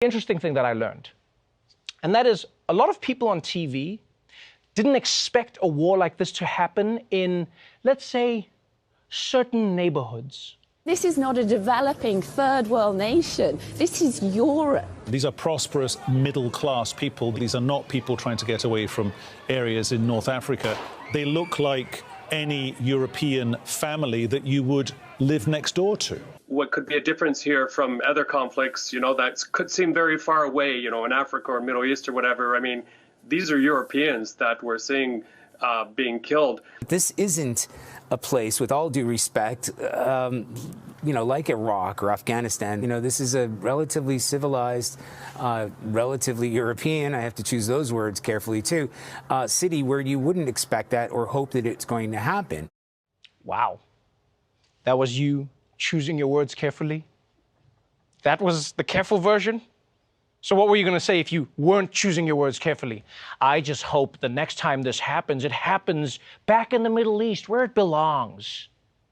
Interesting thing that I learned, and that is a lot of people on TV didn't expect a war like this to happen in, let's say, certain neighborhoods. This is not a developing third world nation. This is Europe. These are prosperous middle-class people. These are not people trying to get away from areas in North Africa. They look like any European family that you would live next door to. What could be a difference here from other conflicts, that could seem very far away, in Africa or Middle East or whatever. I mean, these are Europeans that we're seeing being killed. This isn't a place, with all due respect, like Iraq or Afghanistan. This is a relatively civilized, relatively European, I have to choose those words carefully too, city where you wouldn't expect that or hope that it's going to happen. Wow. That was you choosing your words carefully? That was the careful version? So what were you going to say if you weren't choosing your words carefully? I just hope the next time this happens, it happens back in the Middle East where it belongs.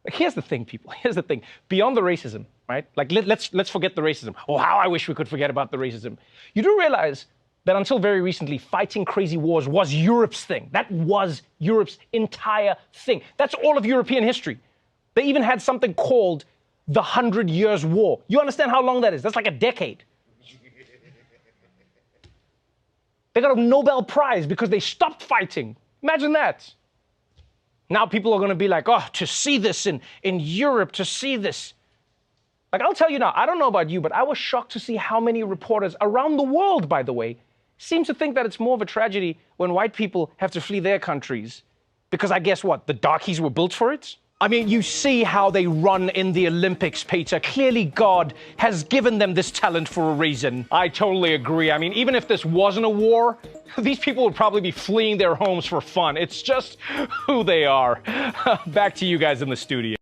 Here's the thing, people. Here's the thing. Beyond the racism, right? Like, let's forget the racism. Oh, how I wish we could forget about the racism. You do realize that until very recently, fighting crazy wars was Europe's thing. That was Europe's entire thing. That's all of European history. They even had something called the 100 Years' War. You understand how long that is? That's like a decade. They got a Nobel Prize because they stopped fighting. Imagine that. Now people are going to be like, oh, to see this in Europe, to see this. Like, I'll tell you now, I don't know about you, but I was shocked to see how many reporters around the world, by the way, seem to think that it's more of a tragedy when white people have to flee their countries. Because I guess what? The darkies were built for it? I mean, you see how they run in the Olympics, Peter. Clearly, God has given them this talent for a reason. I totally agree. I mean, even if this wasn't a war, these people would probably be fleeing their homes for fun. It's just who they are. Back to you guys in the studio.